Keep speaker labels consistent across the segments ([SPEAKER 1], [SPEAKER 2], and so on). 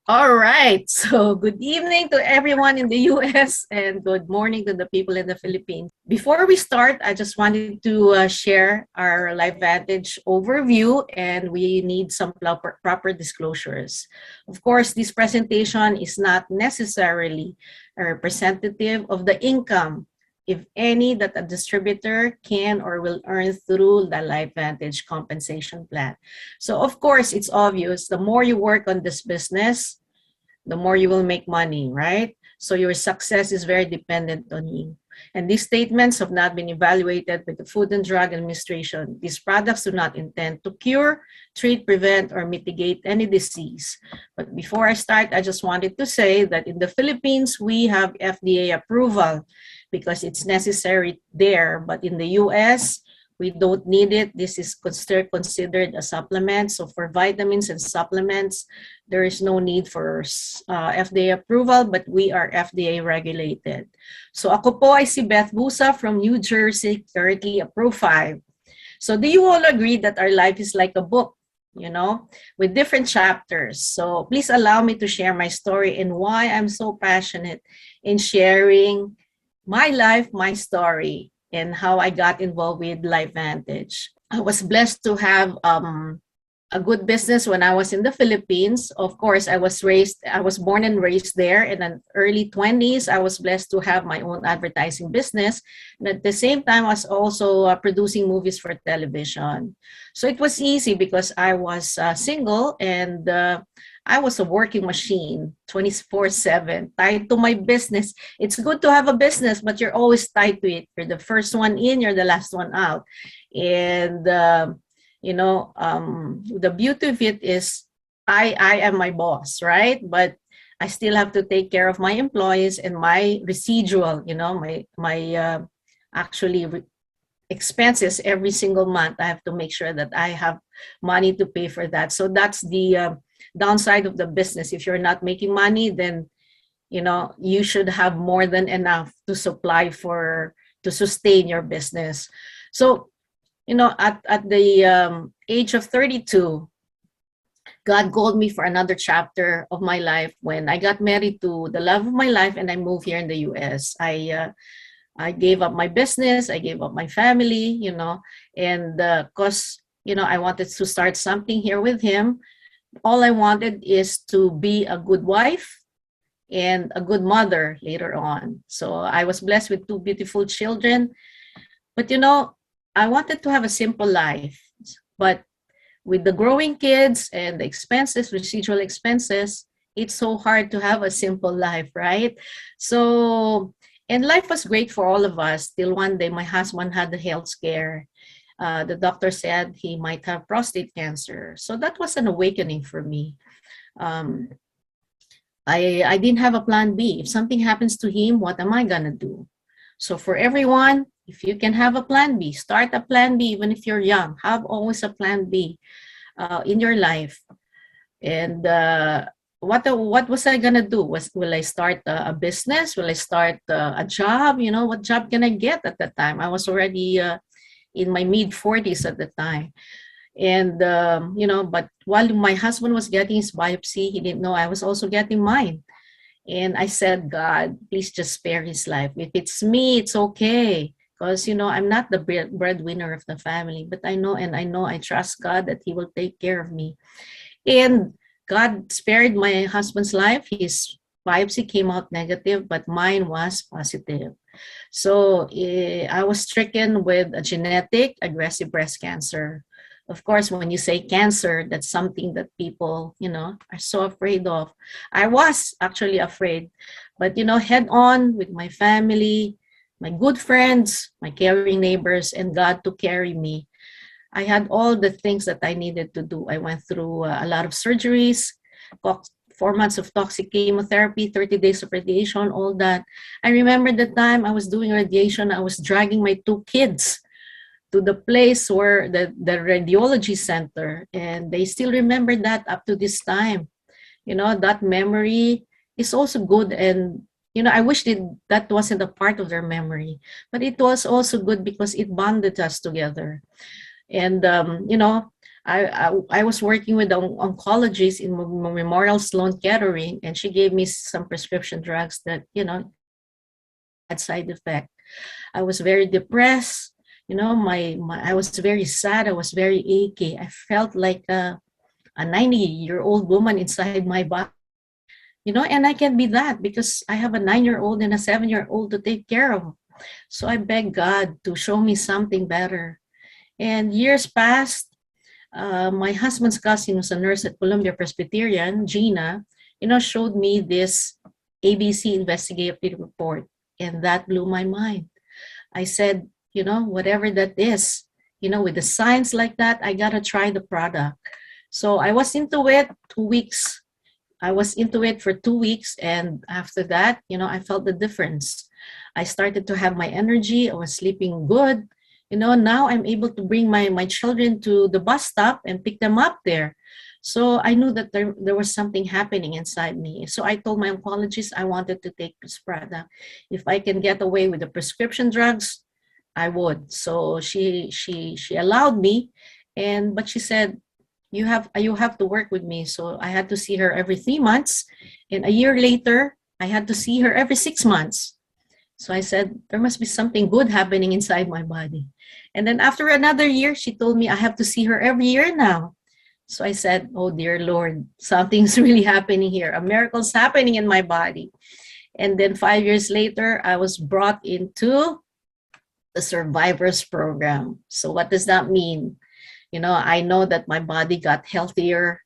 [SPEAKER 1] All right. So, good evening to everyone in the US and good morning to the people in the Philippines. Before we start, I just wanted to share our Lifevantage overview, and we need some proper disclosures. Of course, this presentation is not necessarily a representative of the income, if any, that a distributor can or will earn through the Lifevantage compensation plan. So, of course, it's obvious the more you work on this business, the more you will make money, right? So your success is very dependent on you. And these statements have not been evaluated by the Food and Drug Administration. These products do not intend to cure, treat, prevent, or mitigate any disease. But before I start, I just wanted to say that in the Philippines, we have FDA approval because it's necessary there. But in the US, we don't need it. This is considered a supplement. So for vitamins and supplements, there is no need for FDA approval, but we are FDA regulated. So ako po ay si Beth Busa from New Jersey, currently a Pro 5. So do you all agree that our life is like a book, with different chapters? So please allow me to share my story and why I'm so passionate in sharing my life, my story, and how I got involved with Lifevantage. I was blessed to have a good business when I was in the Philippines. Of course, I was born and raised there. In the early 20s, I was blessed to have my own advertising business. And at the same time, I was also producing movies for television. So it was easy because I was single and I was a working machine 24/7, tied to my business. It's good to have a business, but you're always tied to it. You're the first one in, you're the last one out. And, the beauty of it is I am my boss, right? But I still have to take care of my employees and my residual, my actually expenses every single month. I have to make sure that I have money to pay for that. So that's the downside of the business. If you're not making money, then you should have more than enough to to sustain your business. So at the age of 32, God called me for another chapter of my life when I got married to the love of my life and I moved here in the US. I gave up my business, I gave up my family, and because I wanted to start something here with him. All I wanted is to be a good wife and a good mother later on. So I was blessed with two beautiful children. But I wanted to have a simple life. But with the growing kids and the expenses, residual expenses, it's so hard to have a simple life, right? So, and life was great for all of us till one day my husband had a health scare. The doctor said he might have prostate cancer. So that was an awakening for me. I didn't have a plan B. If something happens to him, what am I going to do? So for everyone, if you can have a plan B, start a plan B even if you're young. Have always a plan B in your life. And what was I going to do? Will I start a business? Will I start a job? What job can I get at that time? I was already in my mid-40s at the time. And, but while my husband was getting his biopsy, he didn't know I was also getting mine. And I said, God, please just spare his life. If it's me, it's okay. Because, I'm not the breadwinner of the family, but I trust God that he will take care of me. And God spared my husband's life. His biopsy came out negative, but mine was positive. So I was stricken with a genetic aggressive breast cancer. Of course, when you say cancer, that's something that people, are so afraid of. I was actually afraid, but, head on with my family, my good friends, my caring neighbors, and God to carry me. I had all the things that I needed to do. I went through a lot of surgeries, 4 months of toxic chemotherapy, 30 days of radiation, all that. I remember the time I was doing radiation, I was dragging my two kids to the place where the radiology center, and they still remember that up to this time. That memory is also good, and I wish that wasn't a part of their memory, but it was also good because it bonded us together. And I was working with an oncologist in Memorial Sloan Kettering, and she gave me some prescription drugs that, had side effect. I was very depressed. I was very sad. I was very achy. I felt like a 90-year-old woman inside my body. And I can't be that because I have a 9-year-old and a 7-year-old to take care of. So I begged God to show me something better. And years passed. My husband's cousin, who's a nurse at Columbia Presbyterian, Gina, showed me this ABC investigative report, and that blew my mind. I said, whatever that is, with the science like that, I gotta try the product. So I was into it 2 weeks. I was into it for 2 weeks, and after that, I felt the difference. I started to have my energy. I was sleeping good. Now I'm able to bring my children to the bus stop and pick them up there. So I knew that there was something happening inside me. So I told my oncologist I wanted to take this product. If I can get away with the prescription drugs, I would. So she allowed me, but she said, you have to work with me. So I had to see her every 3 months, and a year later I had to see her every 6 months. So I said, there must be something good happening inside my body. And then after another year, she told me I have to see her every year now. So I said, oh dear Lord, something's really happening here. A miracle's happening in my body. And then 5 years later, I was brought into the Survivors Program. So what does that mean? I know that my body got healthier.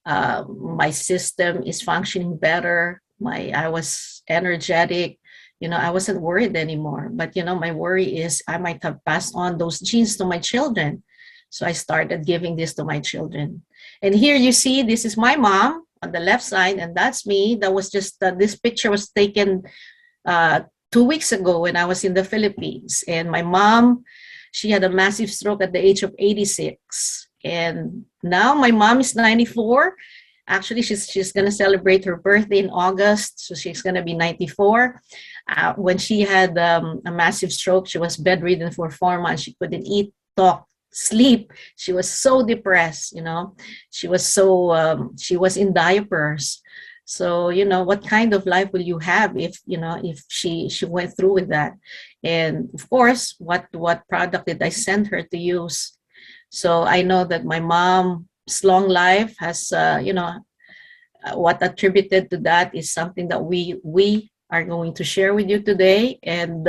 [SPEAKER 1] My system is functioning better. I was energetic. I wasn't worried anymore. But, my worry is I might have passed on those genes to my children. So I started giving this to my children. And here you see, this is my mom on the left side, and that's me. That was just, this picture was taken 2 weeks ago when I was in the Philippines. And my mom, she had a massive stroke at the age of 86. And now my mom is 94. Actually, she's going to celebrate her birthday in August. So she's going to be 94. When she had a massive stroke, she was bedridden for 4 months. She couldn't eat, talk, sleep. She was so depressed, She was she was in diapers. So, what kind of life will you have if she went through with that? And of course, what product did I send her to use? So I know that my mom's long life has, what attributed to that is something that we are going to share with you today. And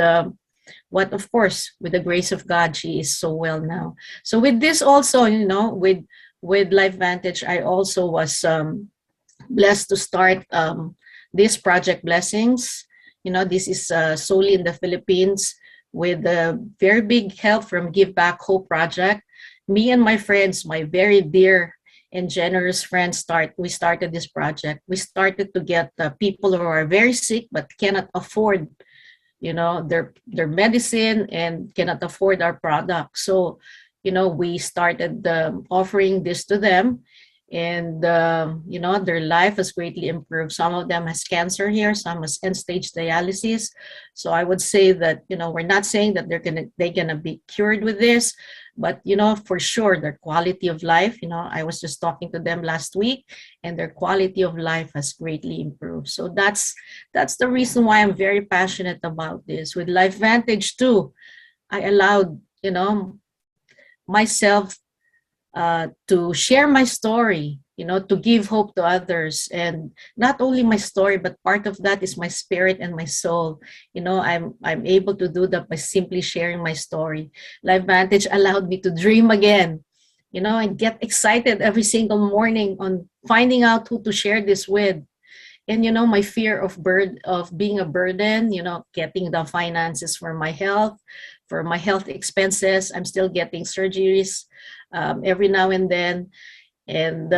[SPEAKER 1] what, of course, with the grace of God, she is so well now. So with this also, with Lifevantage, I also was blessed to start this Project Blessings. This is solely in the Philippines with very big help from Give Back Hope Project. Me and my friends, my very dear and generous friends, we started this project. We started to get people who are very sick but cannot afford their medicine and cannot afford our product. So we started offering this to them. And their life has greatly improved. Some of them has cancer here, some has end-stage dialysis. So I would say that we're not saying that they're gonna be cured with this, but for sure their quality of life, I was just talking to them last week, and their quality of life has greatly improved. So that's the reason why I'm very passionate about this. With Lifevantage too, I allowed myself to share my story, to give hope to others. And not only my story, but part of that is my spirit and my soul. I'm able to do that by simply sharing my story. Lifevantage allowed me to dream again, and get excited every single morning on finding out who to share this with. And my fear of being a burden, getting the finances for my health expenses. I'm still getting surgeries every now and then. And,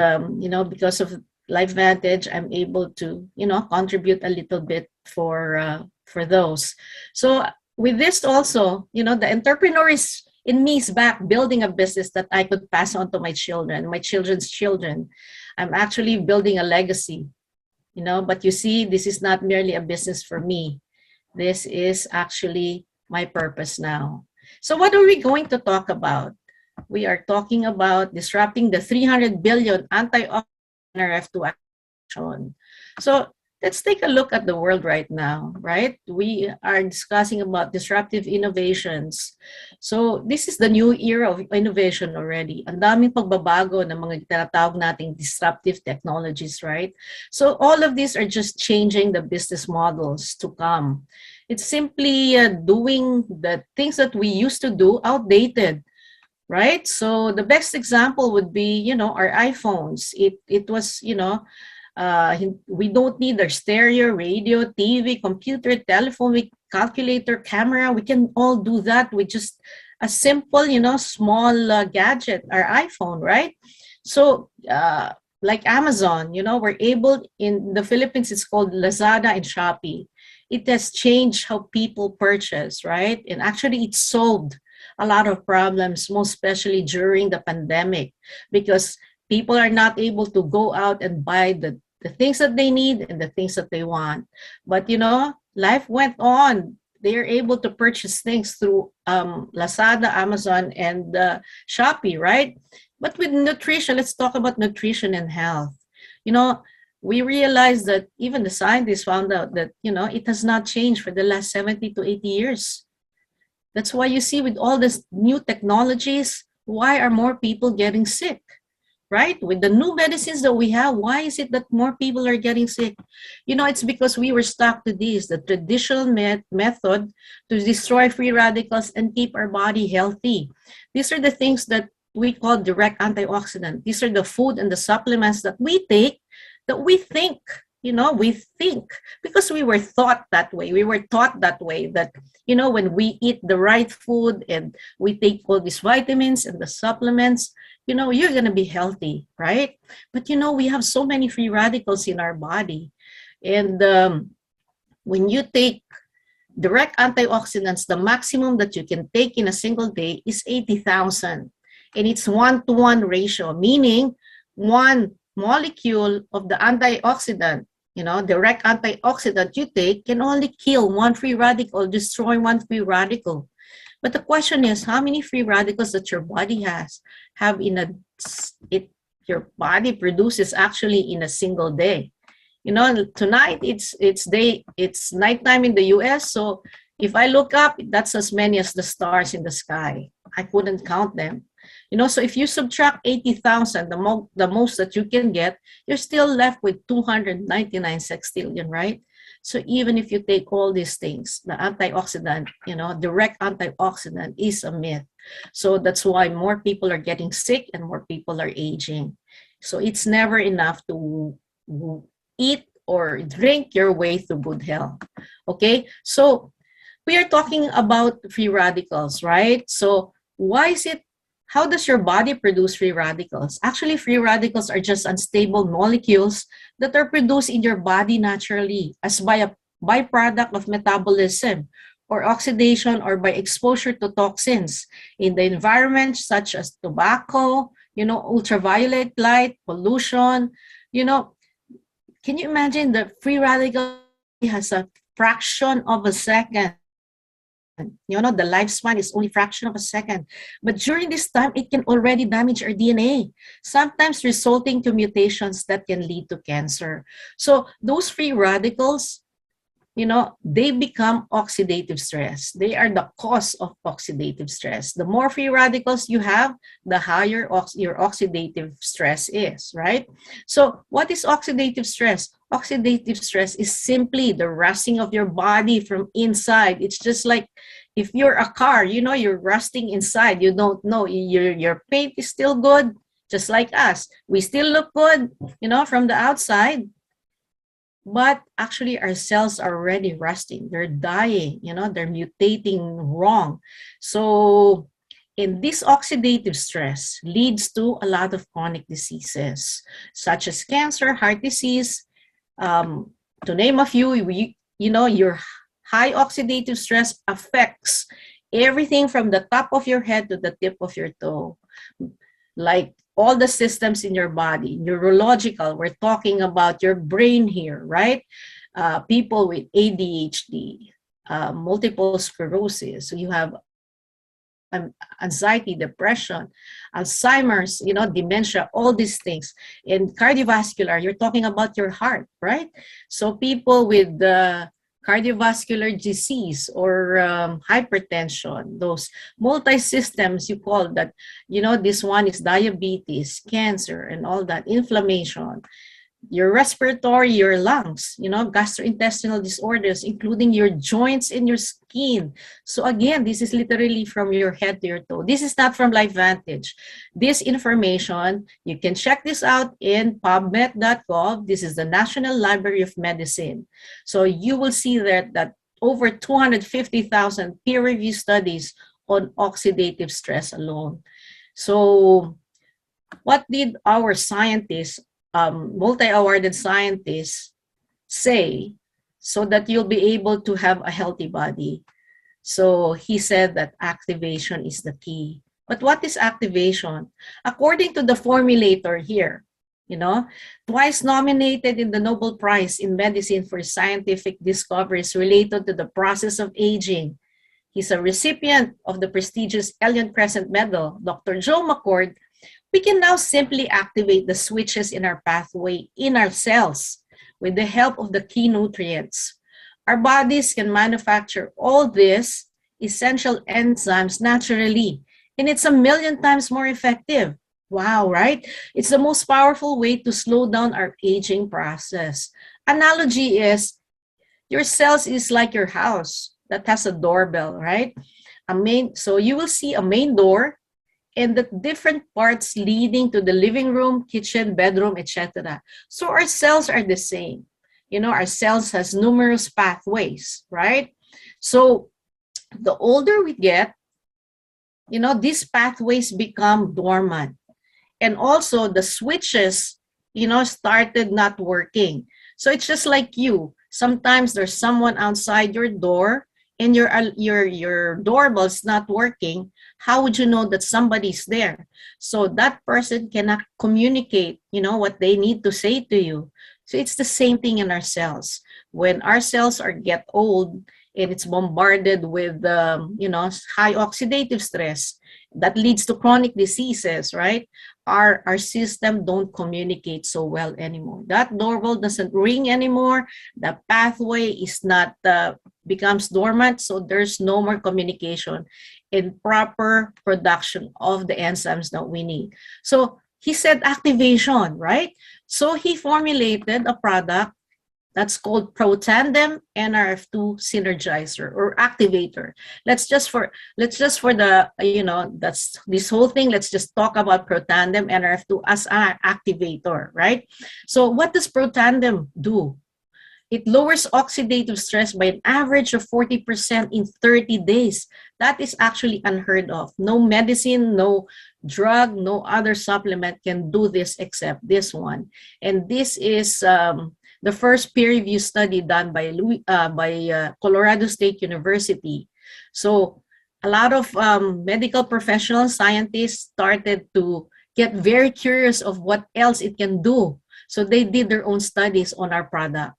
[SPEAKER 1] because of Lifevantage, I'm able to, contribute a little bit for those. So with this also, the entrepreneur in me is back building a business that I could pass on to my children, my children's children. I'm actually building a legacy, but you see, this is not merely a business for me. This is actually my purpose now. So what are we going to talk about? we are talking about disrupting the 300 billion antioxidant Nrf2 action. So let's take a look at the world right now, right? We are discussing about disruptive innovations. So this is the new era of innovation already. Ang daming pagbabago ng mga tinatawag nating disruptive technologies, right? So all of these are just changing the business models to come. It's simply doing the things that we used to do outdated, right? So the best example would be, our iPhones. It was, we don't need our stereo, radio, TV, computer, telephone, calculator, camera. We can all do that with just a simple, small gadget, our iPhone, right? So like Amazon, we're able, in the Philippines, it's called Lazada and Shopee. It has changed how people purchase, right? And actually it solved a lot of problems, most especially during the pandemic, because people are not able to go out and buy the things that they need and the things that they want. But, life went on. They're able to purchase things through Lazada, Amazon, and Shopee, right? But with nutrition, let's talk about nutrition and health. We realized that even the scientists found out that, it has not changed for the last 70 to 80 years. That's why you see with all these new technologies, why are more people getting sick, right? With the new medicines that we have, why is it that more people are getting sick? It's because we were stuck to this, the traditional method to destroy free radicals and keep our body healthy. These are the things that we call direct antioxidant. These are the food and the supplements that we take, that we think, we think, because we were taught that way. We were taught that way, that, when we eat the right food and we take all these vitamins and the supplements, you're going to be healthy, right? But, we have so many free radicals in our body. And when you take direct antioxidants, the maximum that you can take in a single day is 80,000. And it's 1-to-1 ratio, meaning one molecule of the antioxidant, direct antioxidant you take can only kill one free radical, destroy one free radical. But the question is, how many free radicals that your body have your body produces actually in a single day? Tonight it's nighttime in the US, so if I look up, that's as many as the stars in the sky. I couldn't count them. So if you subtract 80,000, the most that you can get, you're still left with 299 sextillion, right? So even if you take all these things, the antioxidant, direct antioxidant is a myth. So that's why more people are getting sick and more people are aging. So it's never enough to eat or drink your way to good health. Okay, so we are talking about free radicals, right? So how does your body produce free radicals? Actually, free radicals are just unstable molecules that are produced in your body naturally as by a byproduct of metabolism or oxidation or by exposure to toxins in the environment, such as tobacco, ultraviolet light, pollution. Can you imagine the free radical has a fraction of a second? The lifespan is only fraction of a second. But during this time, it can already damage our DNA, sometimes resulting to mutations that can lead to cancer. So those free radicals, they become oxidative stress. They are the cause of oxidative stress. The more free radicals you have, the higher your oxidative stress is, right? So what is oxidative stress? Oxidative stress is simply the rusting of your body from inside. It's just like if you're a car, you're rusting inside. You don't know, your paint is still good, just like us. We still look good, from the outside. But actually our cells are already rusting. They're dying, they're mutating wrong. So, and this oxidative stress leads to a lot of chronic diseases, such as cancer, heart disease, to name a few. Your high oxidative stress affects everything from the top of your head to the tip of your toe. Like all the systems in your body, neurological, we're talking about your brain here, right? People with ADHD, multiple sclerosis, so you have anxiety, depression, Alzheimer's, dementia, all these things. In cardiovascular, you're talking about your heart, right? So people with cardiovascular disease or hypertension, those multi-systems, you call that, this one is diabetes, cancer, and all that, inflammation, your respiratory, your lungs, gastrointestinal disorders, including your joints and your skin. So again, this is literally from your head to your toe. This is not from Lifevantage. This information, you can check this out in pubmed.gov. This is the National Library of Medicine. So you will see there that over 250,000 peer-reviewed studies on oxidative stress alone. So what did our scientists, multi-awarded scientists, say so that you'll be able to have a healthy body? So he said that activation is the key. But what is activation? According to the formulator here, twice nominated in the Nobel Prize in Medicine for scientific discoveries related to the process of aging. He's a recipient of the prestigious Elliott Crescent Medal, Dr. Joe McCord. We can now simply activate the switches in our pathway in our cells with the help of the key nutrients. Our bodies can manufacture all these essential enzymes naturally, and it's 1,000,000 times more effective. Wow, right? It's the most powerful way to slow down our aging process. Analogy is your cells is like your house that has a doorbell, right? So you will see a main door, and the different parts leading to the living room, kitchen, bedroom, etc. So our cells are the same. Our cells has numerous pathways, right? So the older we get, these pathways become dormant. And also the switches, started not working. So it's just like you. Sometimes there's someone outside your door and your doorbell's not working. How would you know that somebody's there? So that person cannot communicate, what they need to say to you. So it's the same thing in our cells. When our cells get old and it's bombarded with, high oxidative stress, that leads to chronic diseases, right? Our system don't communicate so well anymore. That doorbell doesn't ring anymore. The pathway is not, becomes dormant. So there's no more communication and proper production of the enzymes that we need. So he said activation, right? So he formulated a product that's called Protandim Nrf2 Synergizer or Activator. Let's just for the, that's this whole thing, let's just talk about Protandim Nrf2 as an activator, right? So what does Protandim do? It lowers oxidative stress by an average of 40% in 30 days. That is actually unheard of. No medicine, no drug, no other supplement can do this except this one. And this is the first peer-reviewed study done by Colorado State University. So a lot of medical professional scientists started to get very curious of what else it can do. So they did their own studies on our product.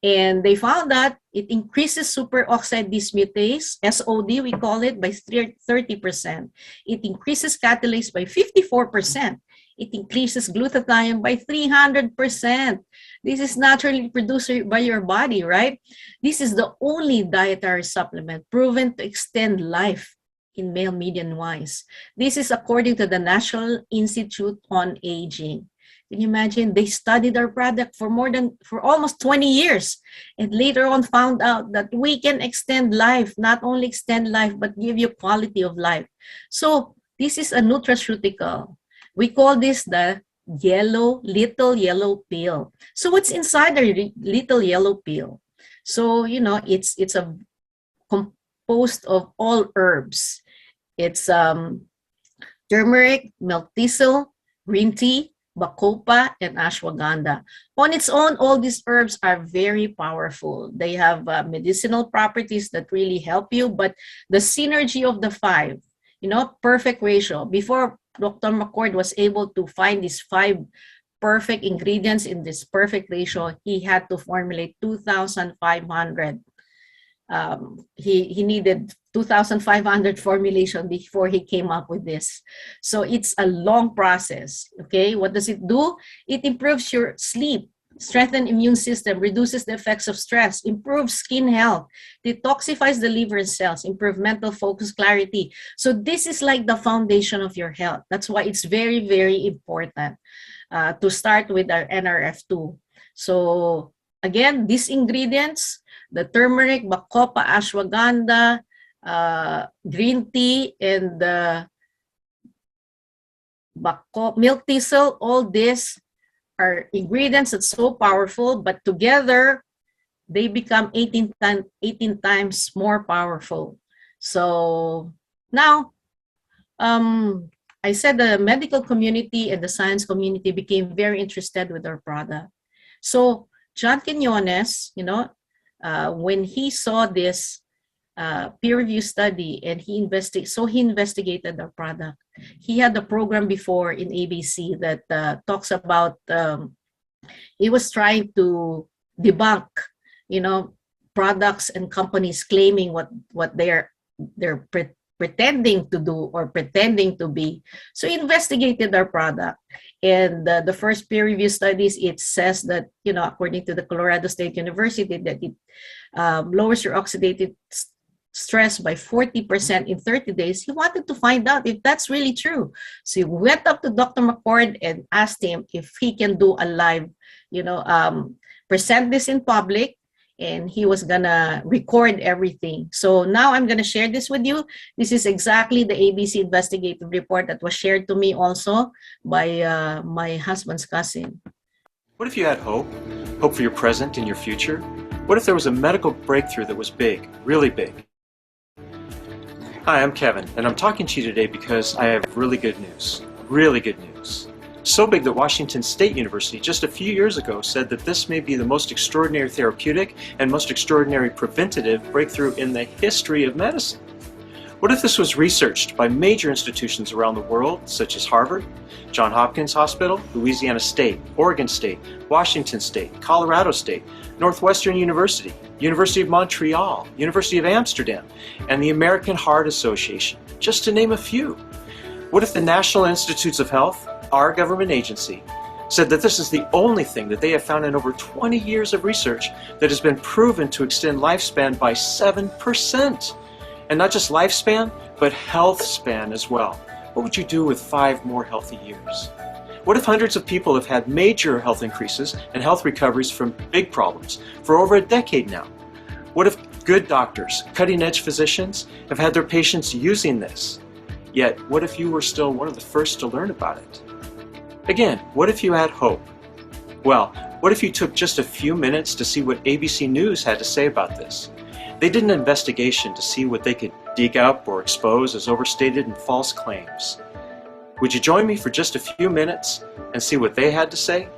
[SPEAKER 1] And they found that it increases superoxide dismutase, SOD we call it, by 30%. It increases catalase by 54%. It increases glutathione by 300%. This is naturally produced by your body, right? This is the only dietary supplement proven to extend life in male median wise. This is according to the National Institute on Aging. Can you imagine? They studied our product for almost 20 years, and later on found out that we can extend life, not only extend life, but give you quality of life. So this is a nutraceutical. We call this the little yellow pill. So what's inside the little yellow pill? So, it's a composed of all herbs. It's turmeric, milk thistle, green tea, bacopa, and ashwagandha. On its own, all these herbs are very powerful. They have medicinal properties that really help you, but the synergy of the five, perfect ratio. Before Dr. McCord was able to find these 5 perfect ingredients in this perfect ratio, he had to formulate 2,500 he needed 2,500 formulation before he came up with this. So it's a long process. Okay, what does it do? It improves your sleep, strengthens immune system, reduces the effects of stress, improves skin health, detoxifies the liver and cells, improve mental focus, clarity. So this is like the foundation of your health. That's why it's very, very important to start with our Nrf2. So again, these ingredients, the turmeric, bacopa, ashwagandha, green tea, and milk thistle, all this are ingredients that's so powerful, but together they become 18 times more powerful. So now, I said the medical community and the science community became very interested with our product. So John Quinones, when he saw this peer-reviewed study and he investigated our product. He had a program before in ABC that talks about, he was trying to debunk, products and companies claiming what they're pretending to do or pretending to be. So he investigated our product. And the first peer-reviewed studies, it says that, according to the Colorado State University, that it lowers your oxidative stress by 40% in 30 days. He wanted to find out if that's really true. So he went up to Dr. McCord and asked him if he can do a live, present this in public, and he was gonna record everything. So now I'm gonna share this with you. This is exactly the ABC investigative report that was shared to me also by my husband's cousin.
[SPEAKER 2] What if you had hope? Hope for your present and your future? What if there was a medical breakthrough that was big, really big? Hi, I'm Kevin, and I'm talking to you today because I have really good news. Really good news. So big that Washington State University just a few years ago said that this may be the most extraordinary therapeutic and most extraordinary preventative breakthrough in the history of medicine. What if this was researched by major institutions around the world, such as Harvard, Johns Hopkins Hospital, Louisiana State, Oregon State, Washington State, Colorado State, Northwestern University, University of Montreal, University of Amsterdam, and the American Heart Association, just to name a few? What if the National Institutes of Health, our government agency, said that this is the only thing that they have found in over 20 years of research that has been proven to extend lifespan by 7%? And not just lifespan, but health span as well. What would you do with 5 more healthy years? What if hundreds of people have had major health increases and health recoveries from big problems for over a decade now? What if good doctors, cutting-edge physicians, have had their patients using this? Yet, what if you were still one of the first to learn about it? Again, what if you had hope? Well, what if you took just a few minutes to see what ABC News had to say about this? They did an investigation to see what they could dig up or expose as overstated and false claims. Would you join me for just a few minutes and see what they had to say?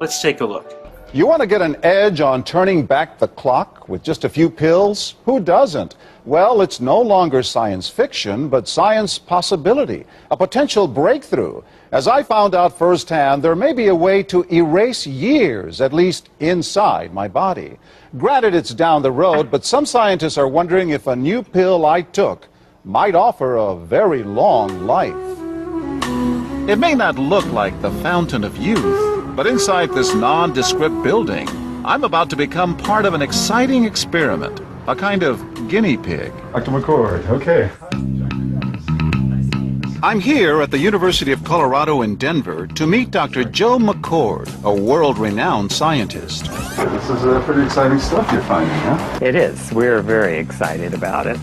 [SPEAKER 2] Let's take a look.
[SPEAKER 3] You want to get an edge on turning back the clock with just a few pills? Who doesn't? Well, it's no longer science fiction, but science possibility, a potential breakthrough. As I found out firsthand, there may be a way to erase years, at least inside my body. Granted, it's down the road, but some scientists are wondering if a new pill I took might offer a very long life. It may not look like the fountain of youth, but inside this nondescript building, I'm about to become part of an exciting experiment, a kind of guinea pig.
[SPEAKER 4] Dr. McCord, okay.
[SPEAKER 3] I'm here at the University of Colorado in Denver to meet Dr. Joe McCord, a world-renowned scientist.
[SPEAKER 4] This is pretty exciting stuff you're finding, huh?
[SPEAKER 5] It is. We're very excited about it.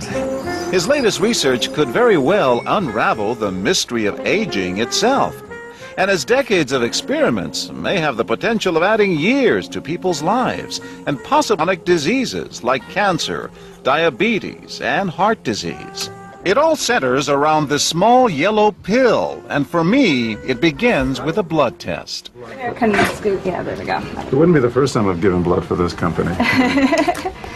[SPEAKER 3] His latest research could very well unravel the mystery of aging itself. And his decades of experiments may have the potential of adding years to people's lives and possible chronic diseases like cancer, diabetes, and heart disease. It all centers around this small yellow pill, and for me, it begins with a blood test.
[SPEAKER 6] Can you scoot? Yeah, there we go.
[SPEAKER 4] It wouldn't be the first time I've given blood for this company.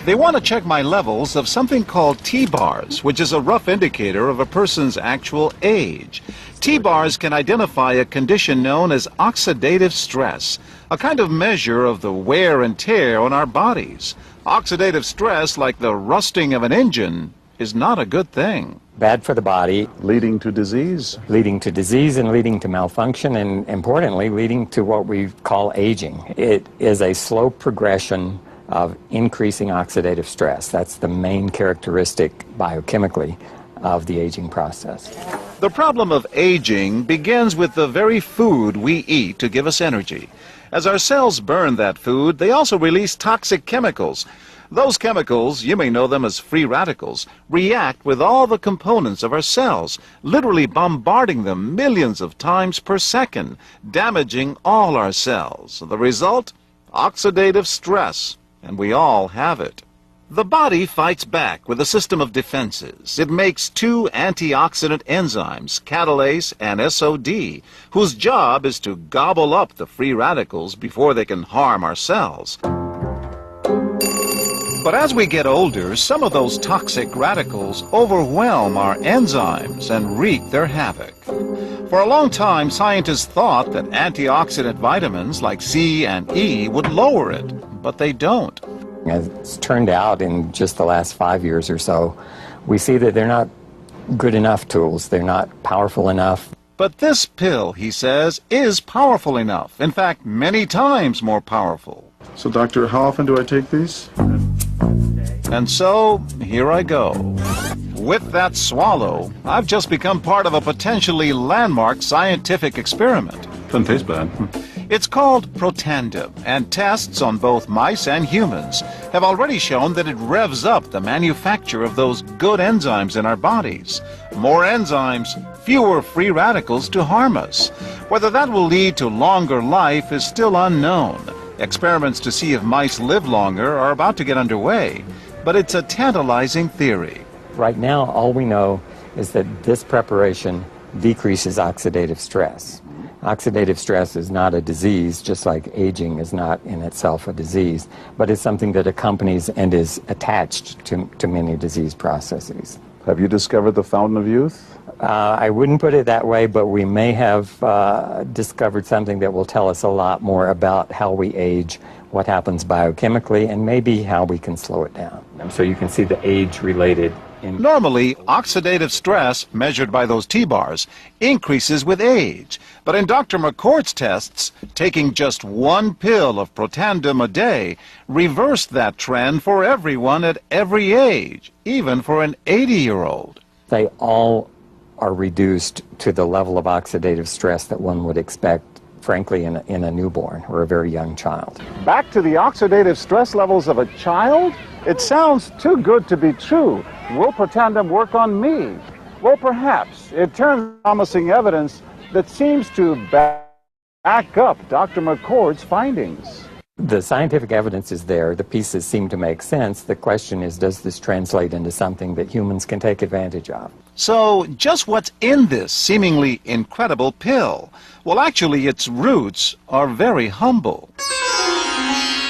[SPEAKER 3] They want to check my levels of something called T-bars, which is a rough indicator of a person's actual age. T-bars can identify a condition known as oxidative stress, a kind of measure of the wear and tear on our bodies. Oxidative stress, like the rusting of an engine, is not a good thing.
[SPEAKER 5] Bad for the body,
[SPEAKER 4] Leading to disease.
[SPEAKER 5] leading to disease and leading to malfunction, and importantly, leading to what we call aging. It is a slow progression of increasing oxidative stress. That's the main characteristic biochemically of the aging process.
[SPEAKER 3] The problem of aging begins with the very food we eat to give us energy. As our cells burn that food, they also release toxic chemicals. Those chemicals, you may know them as free radicals, react with all the components of our cells, literally bombarding them millions of times per second, damaging all our cells. The result? Oxidative stress, and we all have it. The body fights back with a system of defenses. It makes two antioxidant enzymes, catalase and SOD, whose job is to gobble up the free radicals before they can harm our cells. But as we get older, some of those toxic radicals overwhelm our enzymes and wreak their havoc. For a long time, scientists thought that antioxidant vitamins like C and E would lower it, but they don't.
[SPEAKER 5] As it's turned out in just the last 5 years or so, we see that they're not good enough tools. They're not powerful enough.
[SPEAKER 3] But this pill, he says, is powerful enough. In fact, many times more powerful.
[SPEAKER 4] So, doctor, how often do I take these?
[SPEAKER 3] And so, here I go. With that swallow, I've just become part of a potentially landmark scientific experiment.
[SPEAKER 4] Doesn't taste bad.
[SPEAKER 3] It's called Protandim, and tests on both mice and humans have already shown that it revs up the manufacture of those good enzymes in our bodies. More enzymes, fewer free radicals to harm us. Whether that will lead to longer life is still unknown. Experiments to see if mice live longer are about to get underway, but it's a tantalizing theory.
[SPEAKER 5] Right now, all we know is that this preparation decreases oxidative stress. Oxidative stress is not a disease, just like aging is not in itself a disease, but it's something that accompanies and is attached to many disease processes.
[SPEAKER 4] Have you discovered the fountain of youth?
[SPEAKER 5] I wouldn't put it that way, but we may have discovered something that will tell us a lot more about how we age, what happens biochemically, and maybe how we can slow it down. So you can see the age-related.
[SPEAKER 3] Normally, oxidative stress, measured by those T-bars, increases with age. But in Dr. McCord's tests, taking just one pill of Protandim a day reversed that trend for everyone at every age, even for an 80-year-old.
[SPEAKER 5] They all are reduced to the level of oxidative stress that one would expect, frankly, in a newborn or a very young child.
[SPEAKER 3] Back to the oxidative stress levels of a child? It sounds too good to be true. Will Protandim work on me? Well, perhaps. It turns promising evidence that seems to back up Dr. McCord's findings.
[SPEAKER 5] The scientific evidence is there. The pieces seem to make sense. The question is, does this translate into something that humans can take advantage of?
[SPEAKER 3] So, just what's in this seemingly incredible pill? Well, actually, its roots are very humble.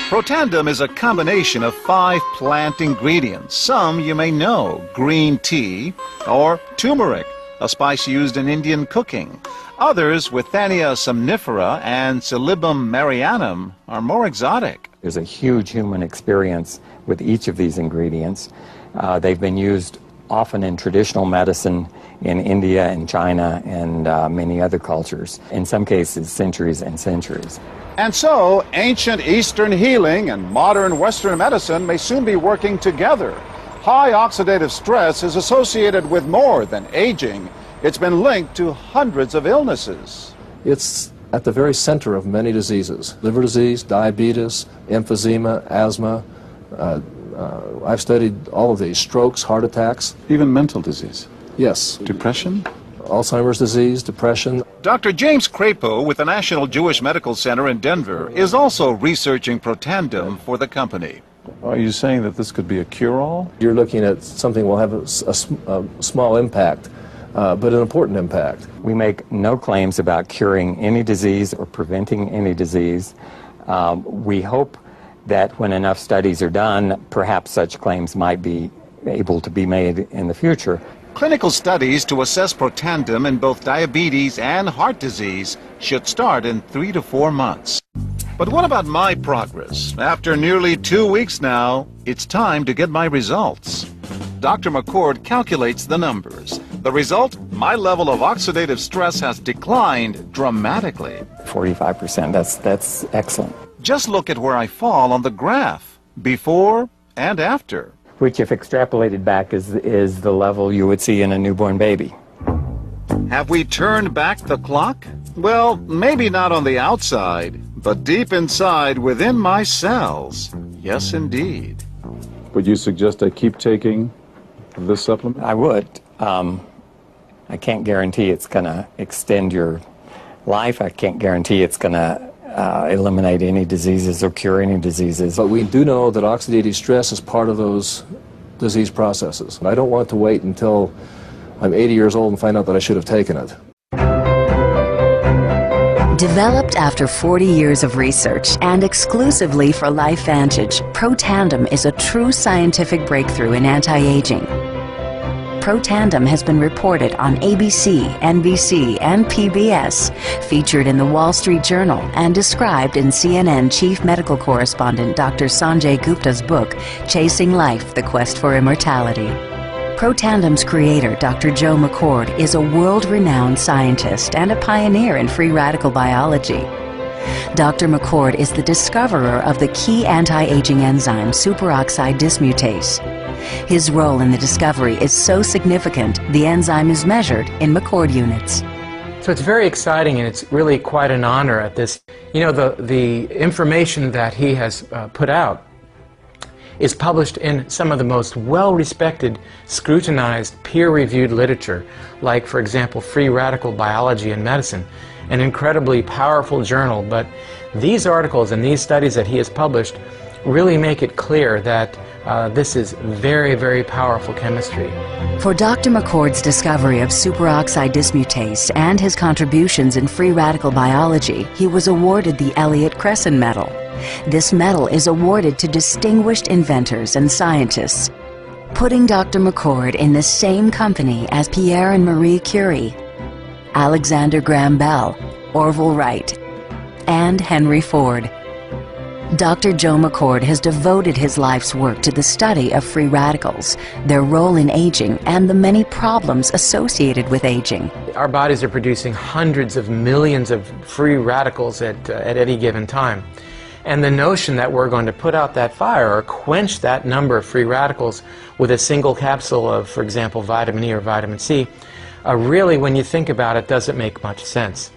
[SPEAKER 3] Protandim is a combination of 5 plant ingredients. Some you may know: green tea or turmeric, a spice used in Indian cooking. Others, Withania somnifera and Silybum marianum, are more exotic.
[SPEAKER 5] There's a huge human experience with each of these ingredients. They've been used often in traditional medicine in India and China and many other cultures, in some cases centuries and centuries.
[SPEAKER 3] And so, ancient Eastern healing and modern Western medicine may soon be working together. High oxidative stress is associated with more than aging. It's been linked to hundreds of illnesses.
[SPEAKER 7] It's at the very center of many diseases: liver disease, diabetes, emphysema, asthma. I've studied all of these: strokes, heart attacks.
[SPEAKER 4] Even mental disease.
[SPEAKER 7] Yes.
[SPEAKER 4] Depression?
[SPEAKER 7] Alzheimer's disease, depression.
[SPEAKER 3] Dr. James Crapo with the National Jewish Medical Center in Denver is also researching Protandim for the company.
[SPEAKER 4] Are you saying that this could be a cure-all?
[SPEAKER 7] You're looking at something will have a small impact, but an important impact.
[SPEAKER 5] We make no claims about curing any disease or preventing any disease. We hope that when enough studies are done, perhaps such claims might be able to be made in the future.
[SPEAKER 3] Clinical studies to assess Protandim in both diabetes and heart disease should start in 3 to 4 months. But what about my progress? After nearly 2 weeks now, it's time to get my results. Dr. McCord calculates the numbers. The result? My level of oxidative stress has declined dramatically.
[SPEAKER 5] 45%, that's excellent.
[SPEAKER 3] Just look at where I fall on the graph, before and after.
[SPEAKER 5] Which, if extrapolated back, is the level you would see in a newborn baby.
[SPEAKER 3] Have we turned back the clock? Well, maybe not on the outside, but deep inside within my cells. Yes, indeed.
[SPEAKER 4] Would you suggest I keep taking this supplement?
[SPEAKER 5] I would. I can't guarantee it's going to extend your life. I can't guarantee it's going to eliminate any diseases or cure any diseases.
[SPEAKER 7] But we do know that oxidative stress is part of those disease processes. I don't want to wait until I'm 80 years old and find out that I should have taken it.
[SPEAKER 8] Developed after 40 years of research and exclusively for Lifevantage, Protandim is a true scientific breakthrough in anti-aging. Protandim has been reported on ABC, NBC, and PBS, featured in the Wall Street Journal, and described in CNN Chief Medical Correspondent Dr. Sanjay Gupta's book, Chasing Life, The Quest for Immortality. Protandim's creator, Dr. Joe McCord, is a world-renowned scientist and a pioneer in free radical biology. Dr. McCord is the discoverer of the key anti-aging enzyme superoxide dismutase. His role in the discovery is so significant, the enzyme is measured in McCord units.
[SPEAKER 9] So it's very exciting, and it's really quite an honor at this. You know, the information that he has put out is published in some of the most well-respected, scrutinized, peer-reviewed literature, like, for example, Free Radical Biology and Medicine, an incredibly powerful journal. But these articles and these studies that he has published really make it clear that this is very, very powerful chemistry.
[SPEAKER 8] For Dr. McCord's discovery of superoxide dismutase and his contributions in free radical biology, he was awarded the Elliott Cresson Medal. This medal is awarded to distinguished inventors and scientists, putting Dr. McCord in the same company as Pierre and Marie Curie, Alexander Graham Bell, Orville Wright, and Henry Ford. Dr. Joe McCord has devoted his life's work to the study of free radicals, their role in aging, and the many problems associated with aging.
[SPEAKER 9] Our bodies are producing hundreds of millions of free radicals at any given time. And the notion that we're going to put out that fire or quench that number of free radicals with a single capsule of, for example, vitamin E or vitamin C, really, when you think about it, doesn't make much sense.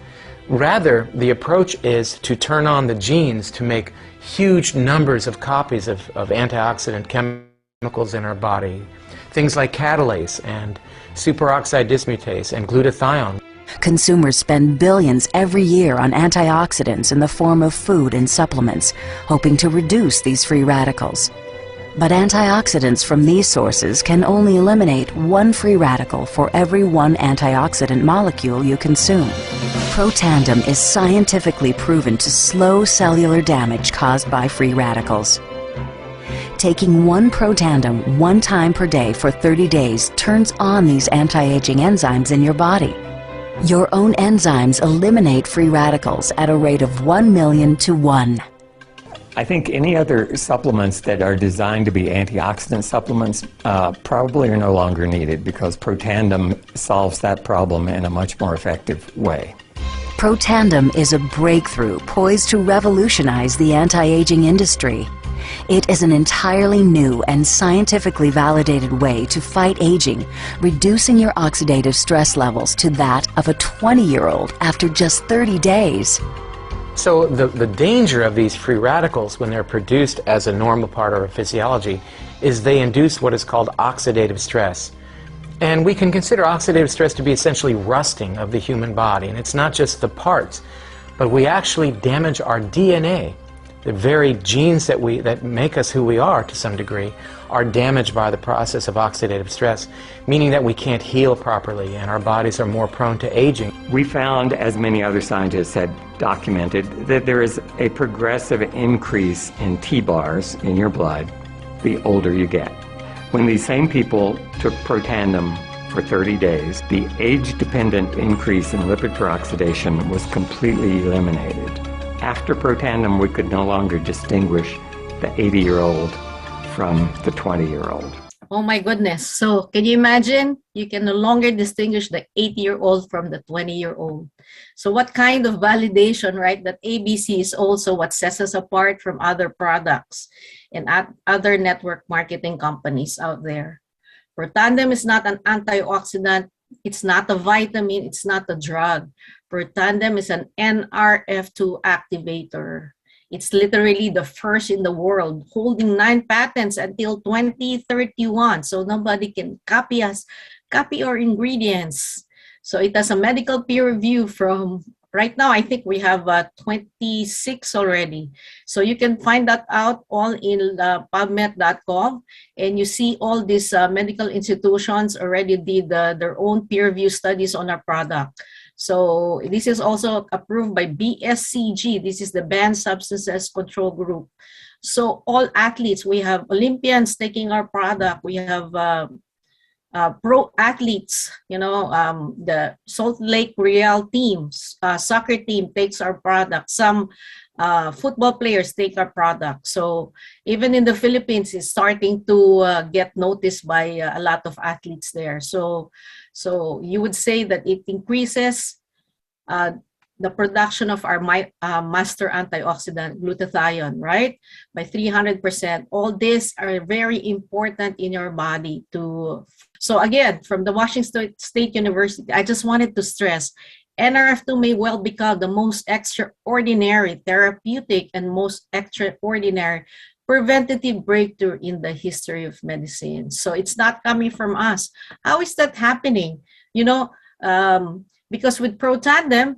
[SPEAKER 9] Rather, the approach is to turn on the genes to make huge numbers of copies of antioxidant chemicals in our body. Things like catalase and superoxide dismutase and glutathione.
[SPEAKER 8] Consumers spend billions every year on antioxidants in the form of food and supplements, hoping to reduce these free radicals. But antioxidants from these sources can only eliminate one free radical for every one antioxidant molecule you consume. Protandim is scientifically proven to slow cellular damage caused by free radicals. Taking one Protandim 1 time per day for 30 days turns on these anti-aging enzymes in your body. Your own enzymes eliminate free radicals at a rate of 1 million to 1.
[SPEAKER 5] I think any other supplements that are designed to be antioxidant supplements probably are no longer needed, because Protandim solves that problem in a much more effective way.
[SPEAKER 8] Protandim is a breakthrough poised to revolutionize the anti-aging industry. It is an entirely new and scientifically validated way to fight aging, reducing your oxidative stress levels to that of a 20-year-old after just 30 days.
[SPEAKER 9] So the danger of these free radicals when they're produced as a normal part of our physiology is they induce what is called oxidative stress. And we can consider oxidative stress to be essentially rusting of the human body. And it's not just the parts, but we actually damage our DNA the very genes that make us who we are to some degree are damaged by the process of oxidative stress, meaning that we can't heal properly and our bodies are more prone to aging.
[SPEAKER 5] We found, as many other scientists had documented, that there is a progressive increase in T-bars in your blood the older you get. When these same people took Protandim for 30 days, the age-dependent increase in lipid peroxidation was completely eliminated. After Protandim, we could no longer distinguish the 80-year-old from the 20-year-old.
[SPEAKER 1] Oh my goodness. So can you imagine? You can no longer distinguish the 80-year-old from the 20-year-old. So what kind of validation, right? That ABC is also what sets us apart from other products and other network marketing companies out there. Protandim is not an antioxidant. It's not a vitamin. It's not a drug. Protandim is an Nrf2 activator. It's literally the first in the world, holding 9 patents until 2031. So nobody can copy our ingredients. So it has a medical peer review from, right now, I think we have 26 already. So you can find that out all in PubMed.com. And you see all these medical institutions already did their own peer review studies on our product. So this is also approved by BSCG. This is the Banned Substances Control Group. So all athletes, we have Olympians taking our product. We have pro athletes, the Salt Lake Real teams, soccer team takes our product. Some football players take our product. So even in the Philippines, it's starting to get noticed by a lot of athletes there. So you would say that it increases the production of our master antioxidant, glutathione, right? By 300%. All these are very important in your body to... So again, from the Washington State University, I just wanted to stress, Nrf2 may well become the most extraordinary therapeutic and most extraordinary preventative breakthrough in the history of medicine. So it's not coming from us. How is that happening? Because with Protandim,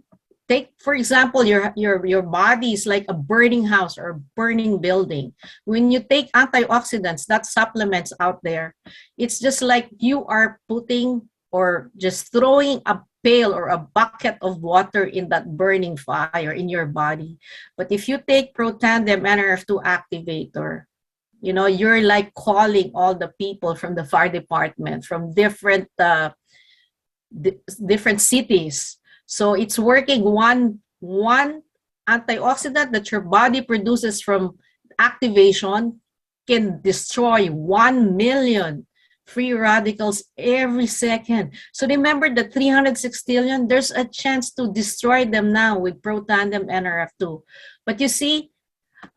[SPEAKER 1] take, for example, your body is like a burning house or a burning building. When you take antioxidants, that supplements out there, it's just like you are putting or just throwing a pail or a bucket of water in that burning fire in your body. But if you take Protandim Nrf2 activator, you're like calling all the people from the fire department from different cities. So it's working one antioxidant that your body produces from activation can destroy 1 million free radicals every second. So remember the 300 sextillion, there's a chance to destroy them now with Protandim Nrf2. But you see,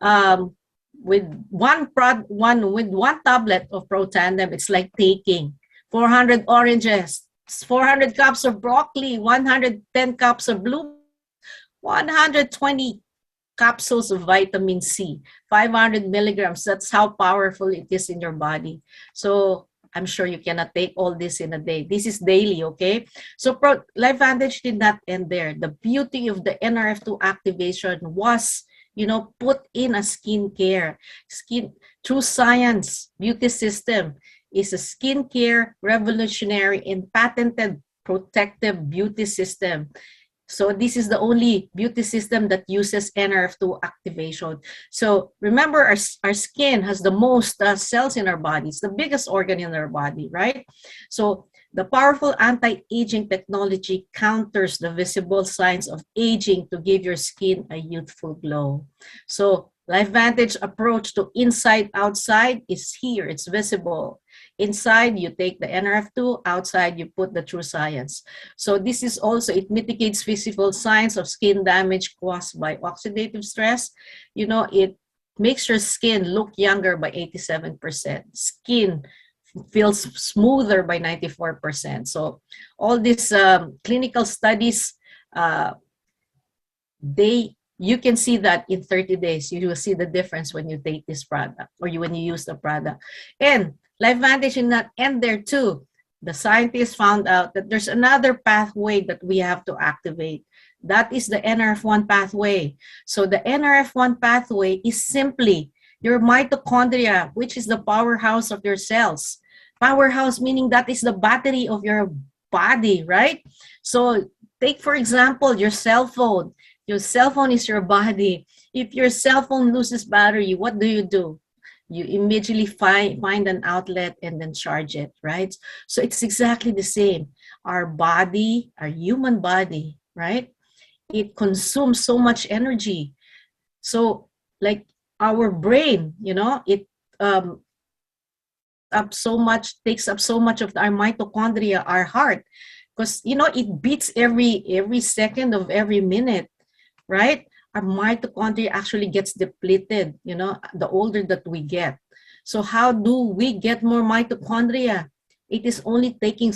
[SPEAKER 1] with one tablet of Protandim, it's like taking 400 oranges, 400 cups of broccoli, 110 cups of blue, 120 capsules of vitamin C, 500 milligrams. That's how powerful it is in your body. So I'm sure you cannot take all this in a day. This is daily, okay? So Lifevantage did not end there. The beauty of the Nrf2 activation was, put in a skincare. Through science, beauty system is a skincare revolutionary and patented protective beauty system. So this is the only beauty system that uses Nrf2 activation. So remember, our skin has the most cells in our body. It's the biggest organ in our body, right? So the powerful anti-aging technology counters the visible signs of aging to give your skin a youthful glow. So Lifevantage approach to inside outside is here. It's visible. Inside, you take the Nrf2. Outside, you put the true science. So this is also, it mitigates visible signs of skin damage caused by oxidative stress. It makes your skin look younger by 87%. Skin feels smoother by 94%. So all these clinical studies, you can see that in 30 days, you will see the difference when you take this product or when you use the product. And Lifevantage did not end there too. The scientists found out that there's another pathway that we have to activate. That is the Nrf1 pathway. So the Nrf1 pathway is simply your mitochondria, which is the powerhouse of your cells. Powerhouse meaning that is the battery of your body, right? So take, for example, your cell phone. Your cell phone is your body. If your cell phone loses battery, what do? You immediately find an outlet and then charge it, right? So it's exactly the same. Our body, our human body, right? It consumes so much energy. So like our brain, it takes up so much of our mitochondria, our heart, because it beats every second of every minute, right? Our mitochondria actually gets depleted, the older that we get. So how do we get more mitochondria? It is only taking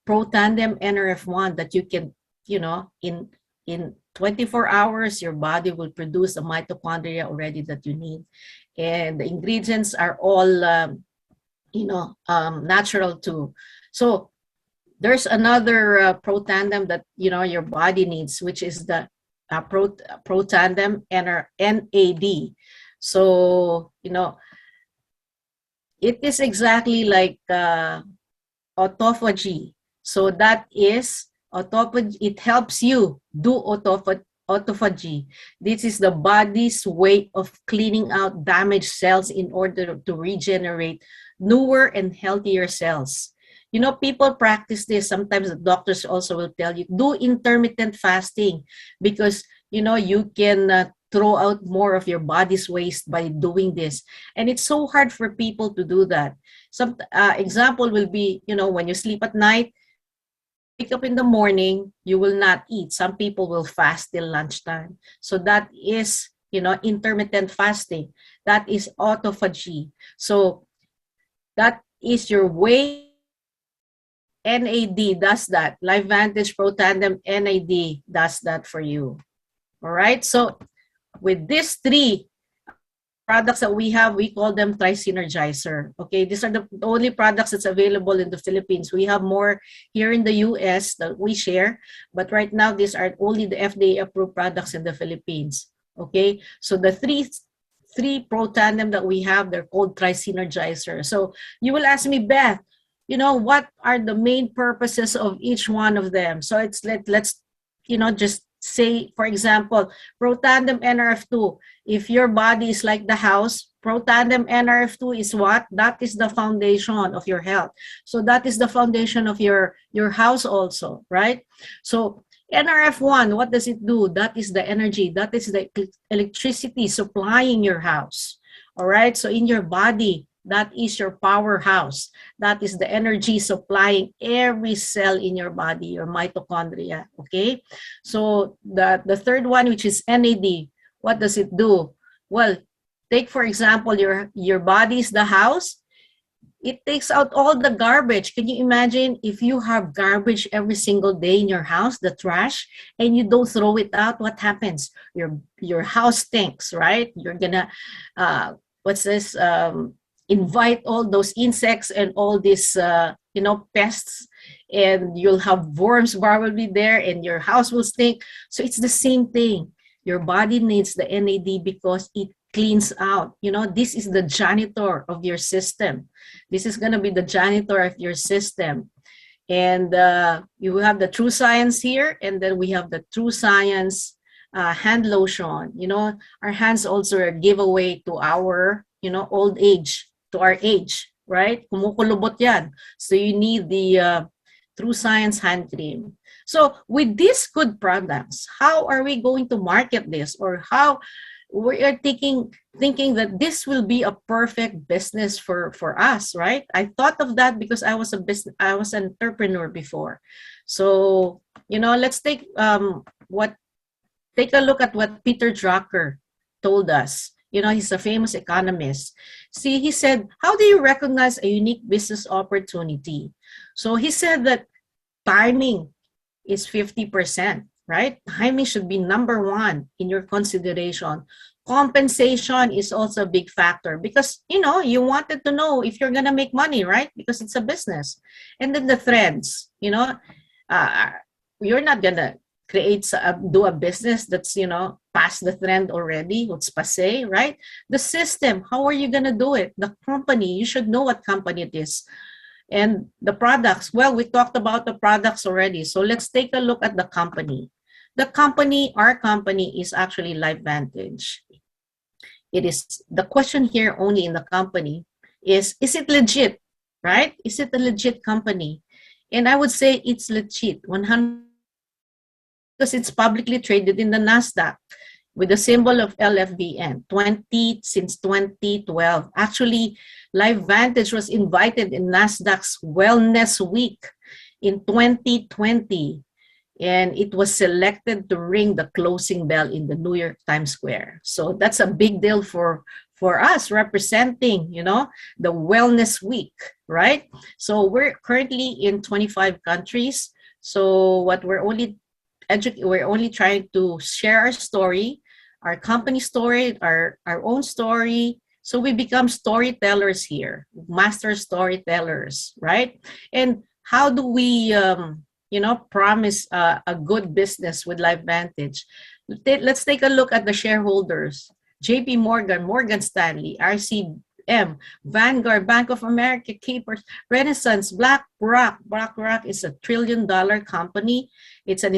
[SPEAKER 1] Protandim Nrf1 that you can, in 24 hours, your body will produce the mitochondria already that you need. And the ingredients are all, natural too. So there's another Protandim that, your body needs, which is the Protandim NAD. So, it is exactly like autophagy. So that is autophagy. It helps you do autophagy. This is the body's way of cleaning out damaged cells in order to regenerate newer and healthier cells. People practice this. Sometimes the doctors also will tell you, do intermittent fasting because, you can throw out more of your body's waste by doing this. And it's so hard for people to do that. Some example will be, when you sleep at night, wake up in the morning, you will not eat. Some people will fast till lunchtime. So that is, intermittent fasting. That is autophagy. So that is your way. NAD does that. Lifevantage Protandim NAD does that for you. All right. So with these three products that we have, we call them Tri-Synergizer. Okay. These are the only products that's available in the Philippines. We have more here in the US that we share, but right now these are only the FDA approved products in the Philippines. Okay. So the three Protandim that we have, they're called Tri-Synergizer. So you will ask me, Beth, what are the main purposes of each one of them? So it's let's just say, for example, Protandim Nrf2. If your body is like the house, Protandim Nrf2 is what? That is the foundation of your health. So that is the foundation of your house also, right? So Nrf1, what does it do? That is the energy. That is the electricity supplying your house. All right. So in your body, that is your powerhouse. That is the energy supplying every cell in your body, your mitochondria. Okay. So the third one, which is NAD, what does it do? Well, take for example, your body is the house. It takes out all the garbage. Can you imagine if you have garbage every single day in your house, the trash, and you don't throw it out? What happens? Your house stinks, right? You're gonna, invite all those insects and all these, pests, and you'll have worms probably there, and your house will stink. So it's the same thing. Your body needs the NAD because it cleans out. This is the janitor of your system. This is going to be the janitor of your system. And you have the True Science here, and then we have the True Science hand lotion. Our hands also are a giveaway to our, old age, to our age, right? Kumukulubot yan. So you need the True Science hand cream. So with these good products, how are we going to market this, or how we are thinking that this will be a perfect business for us, right? I thought of that because I was an entrepreneur before. So, let's take a look at what Peter Drucker told us. He's a famous economist. See, he said, how do you recognize a unique business opportunity? So he said that timing is 50%, right? Timing should be number one in your consideration. Compensation is also a big factor because, you wanted to know if you're going to make money, right? Because it's a business. And then the trends, you're not going to do a business that's, past the trend already, what's passé, right? The system, how are you going to do it? The company, you should know what company it is. And the products, well, we talked about the products already. So let's take a look at the company. The company, our company, is actually Lifevantage. It is, the question here only in the company is it legit, right? Is it a legit company? And I would say it's legit, 100%, because it's publicly traded in the NASDAQ with the symbol of LFVN, since 2012. Actually, Lifevantage was invited in NASDAQ's Wellness Week in 2020. And it was selected to ring the closing bell in the New York Times Square. So that's a big deal for us, representing, the Wellness Week, right? So we're currently in 25 countries. So what we're only trying to share our story, our company story, our own story. So we become storytellers here, master storytellers, right? And how do we, promise a good business with Lifevantage? Let's take a look at the shareholders. JP Morgan, Morgan Stanley, RCM, Vanguard, Bank of America, Capers, Renaissance, BlackRock. BlackRock is a $1 trillion company. It's an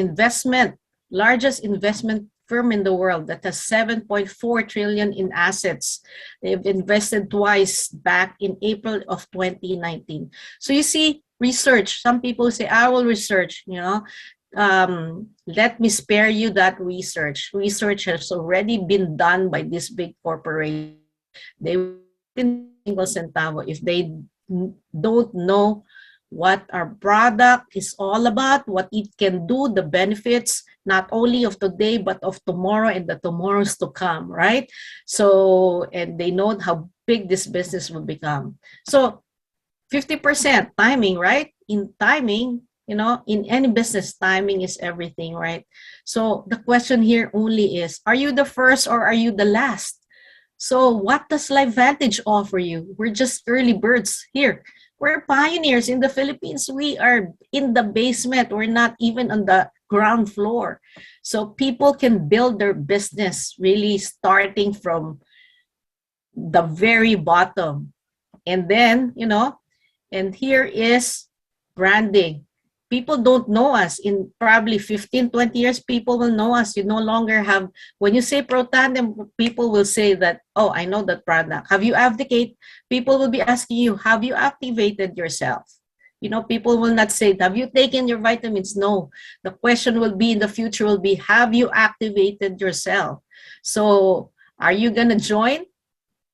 [SPEAKER 1] largest investment firm in the world that has 7.4 trillion in assets. They've invested twice back in April of 2019. So you see, research. Some people say, I will research, let me spare you that research. Research has already been done by this big corporation. They won't in single centavo if they don't know what our product is all about, what it can do, the benefits, not only of today, but of tomorrow and the tomorrows to come, right? So, and they know how big this business will become. So 50% timing, right? In timing, in any business, timing is everything, right? So the question here only is, are you the first or are you the last? So what does Lifevantage offer you? We're just early birds here. We're pioneers in the Philippines. We are in the basement. We're not even on the ground floor. So people can build their business really starting from the very bottom. And then, and here is branding. People don't know us. In probably 15, 20 years, people will know us. You no longer have, when you say Protandim, people will say that, oh, I know that product. Have you abdicated? People will be asking you, have you activated yourself? People will not say, have you taken your vitamins? No. The question will be in the future will be, have you activated yourself? So are you going to join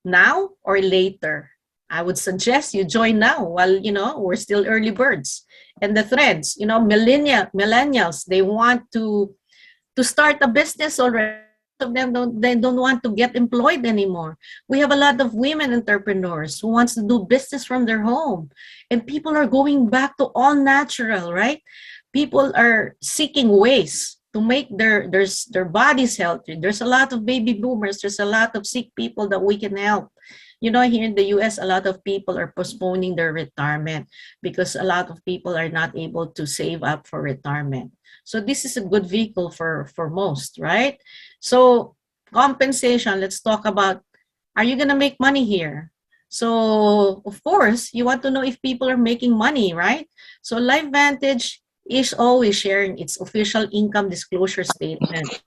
[SPEAKER 1] now or later? I would suggest you join now while, we're still early birds. And the threads, millennials, they want to start a business already. Of them they don't want to get employed anymore. We have a lot of women entrepreneurs who wants to do business from their home. And people are going back to all natural, right? People are seeking ways to make their bodies healthy. There's a lot of baby boomers. There's a lot of sick people that we can help. Here in the US, a lot of people are postponing their retirement because a lot of people are not able to save up for retirement. So this is a good vehicle for most, right? So compensation, let's talk about, are you going to make money here? So of course, you want to know if people are making money, right? So Lifevantage is always sharing its official income disclosure statement.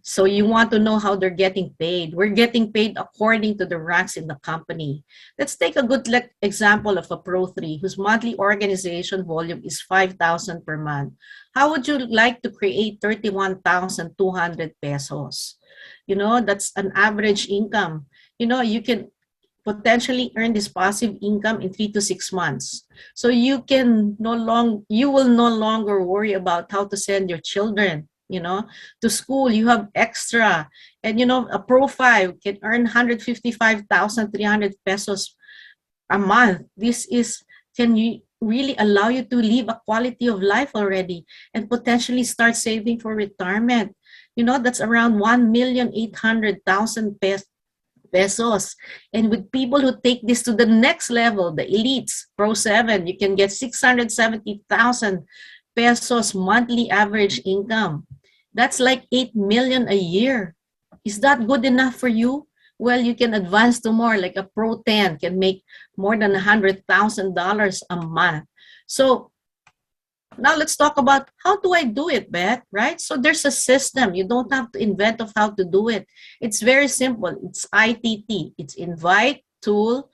[SPEAKER 1] So you want to know how they're getting paid. We're getting paid according to the ranks in the company. Let's take a good example of a Pro 3 whose monthly organization volume is 5,000 per month. How would you like to create 31,200 pesos? That's an average income. You can potentially earn this passive income in 3 to 6 months. So you will no longer worry about how to send your children to school. You have extra. And, a Pro 5 can earn 155,300 pesos a month. This can really allow you to live a quality of life already and potentially start saving for retirement. That's around 1,800,000 pesos. And with people who take this to the next level, the elites, Pro 7, you can get 670,000 pesos monthly average income. That's like 8 million a year. Is that good enough for you? Well, you can advance to more, like a Pro 10 can make more than $100,000 a month. So now let's talk about how do I do it, Beth, right? So there's a system. You don't have to invent of how to do it. It's very simple. It's ITT. It's invite, tool.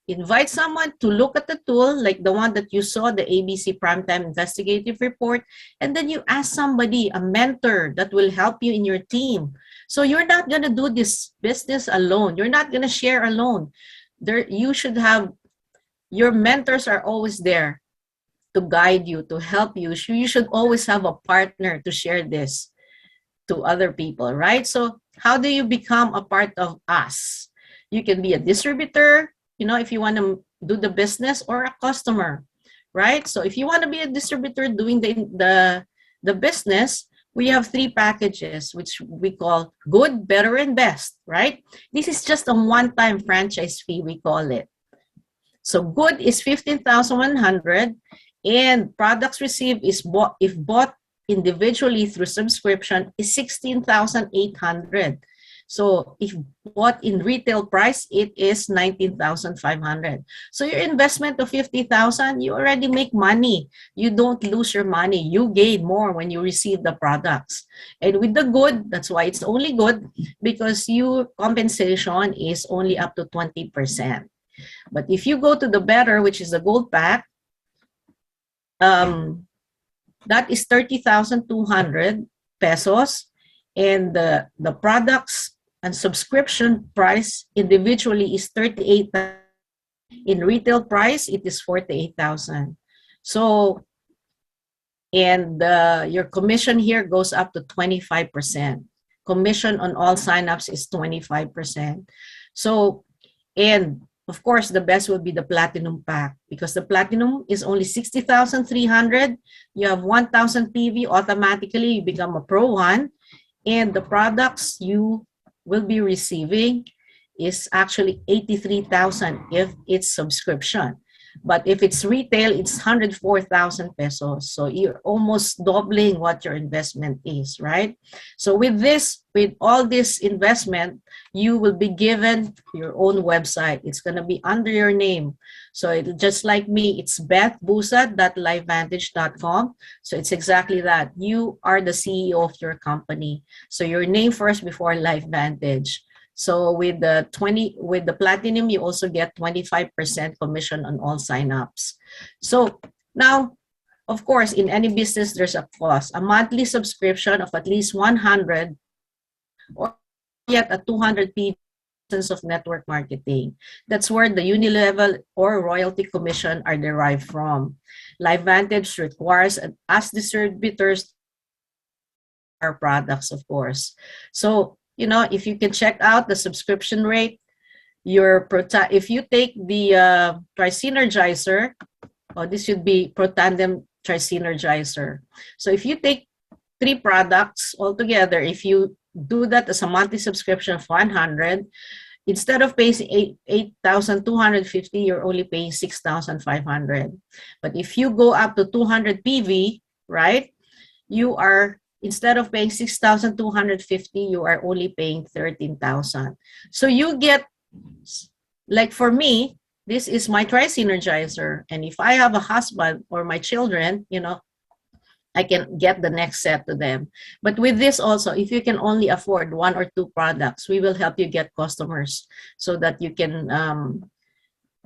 [SPEAKER 1] Invite someone to look at the tool, like the one that you saw, the ABC Primetime Investigative Report, and then you ask somebody, a mentor that will help you in your team. So you're not going to do this business alone. You're not going to share alone. You should have, your mentors are always there to guide you, to help you. You should always have a partner to share this to other people, right? So how do you become a part of us? You can be a distributor, if you want to do the business, or a customer, right? So if you want to be a distributor doing the business, we have 3 packages, which we call good, better, and best, right? This is just a one-time franchise fee, we call it. So good is $15,100, and products received is if bought individually through subscription is $16,800. So if bought in retail price, it is $19,500. So your investment of $50,000, you already make money. You don't lose your money. You gain more when you receive the products. And with the good, that's why it's only good, because your compensation is only up to 20%. But if you go to the better, which is the gold pack, that is 30,200 pesos. And the products and subscription price individually is 38,000. In retail price, it is 48,000. So, and your commission here goes up to 25%. Commission on all signups is 25%. So, and of course, the best will be the platinum pack, because the platinum is only 60,300. You have 1,000 PV, automatically you become a Pro 1. And the products you will be receiving is actually 83,000 if it's subscription. But if it's retail, it's 104,000 pesos. So you're almost doubling what your investment is, right? So with all this investment, you will be given your own website. It's going to be under your name. So just like me, it's bethbusa.lifevantage.com. So it's exactly that. You are the CEO of your company. So your name first before Lifevantage. So with the platinum, you also get 25% commission on all signups. So now, of course, in any business, there's a cost. A monthly subscription of at least 100 or yet a 200 PV of network marketing. That's where the Uni Level or royalty commission are derived from. Lifevantage requires us distributors our products, of course. So if you can check out the subscription rate, if you take the Tri-Synergizer, this should be Protandim Tri-Synergizer. So if you take 3 products altogether, if you do that as a monthly subscription of 100, instead of paying 8,250, you're only paying 6,500. But if you go up to 200 PV, right, instead of paying 6,250, you are only paying 13,000. So you get, like for me, this is my Tri-Synergizer. And if I have a husband or my children, I can get the next set to them. But with this also, if you can only afford 1 or 2 products, we will help you get customers so that you can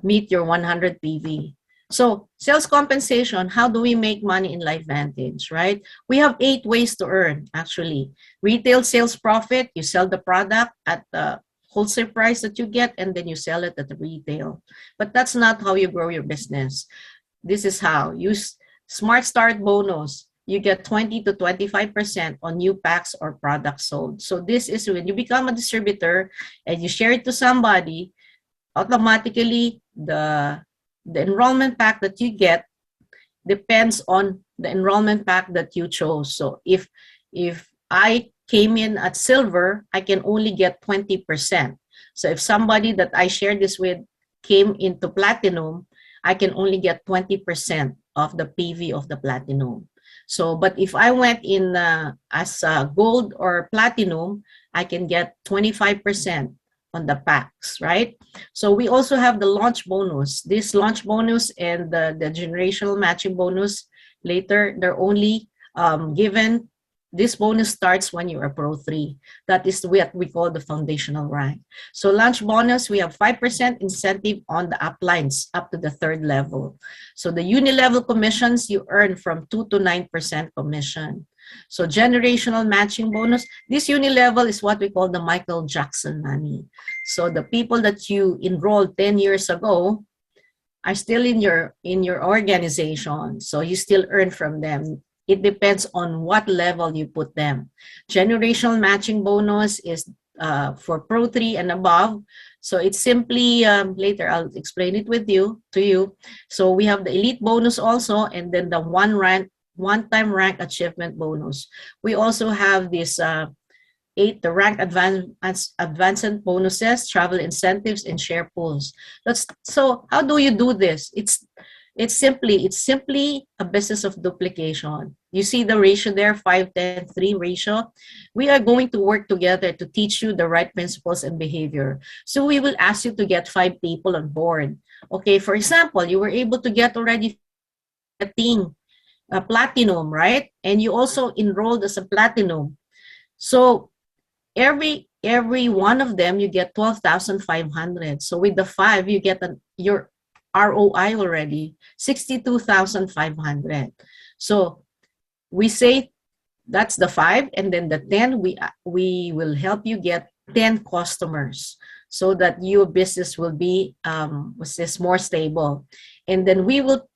[SPEAKER 1] meet your 100 PV. So sales compensation, how do we make money in Lifevantage, right? We have 8 ways to earn, actually. Retail sales profit, you sell the product at the wholesale price that you get, and then you sell it at the retail. But that's not how you grow your business. This is how. Use Smart Start bonus. You get 20 to 25% on new packs or products sold. So this is when you become a distributor and you share it to somebody, automatically the enrollment pack that you get depends on the enrollment pack that you chose. So if I came in at silver, I can only get 20%. So if somebody that I share this with came into platinum, I can only get 20% of the PV of the platinum. So, but if I went in as gold or platinum, I can get 25% on the packs, right? So we also have the launch bonus. This launch bonus and the generational matching bonus later, they're only given. This bonus starts when you're a Pro 3. That is what we call the foundational rank. So launch bonus, we have 5% incentive on the uplines up to the 3rd level. So the Uni Level commissions, you earn from 2 to 9% commission. So generational matching bonus, this Uni Level is what we call the Michael Jackson money. So the people that you enrolled 10 years ago are still in your organization. So you still earn from them. It depends on what level you put them. Generational matching bonus is for Pro 3 and above. So it's simply, later I'll explain it to you. So we have the elite bonus also, and then the one-time rank achievement bonus. We also have this the rank advancement bonuses, travel incentives, and share pools. So how do you do this? It's simply a business of duplication. You see the ratio there, 5-10-3 ratio. We are going to work together to teach you the right principles and behavior. So we will ask you to get 5 people on board. Okay, for example, you were able to get already a platinum, right? And you also enrolled as a platinum. So every one of them, you get 12,500. So with the 5, you get your ROI already, 62,500. So we say that's the 5, and then the 10, we will help you get 10 customers so that your business will be more stable. And then we will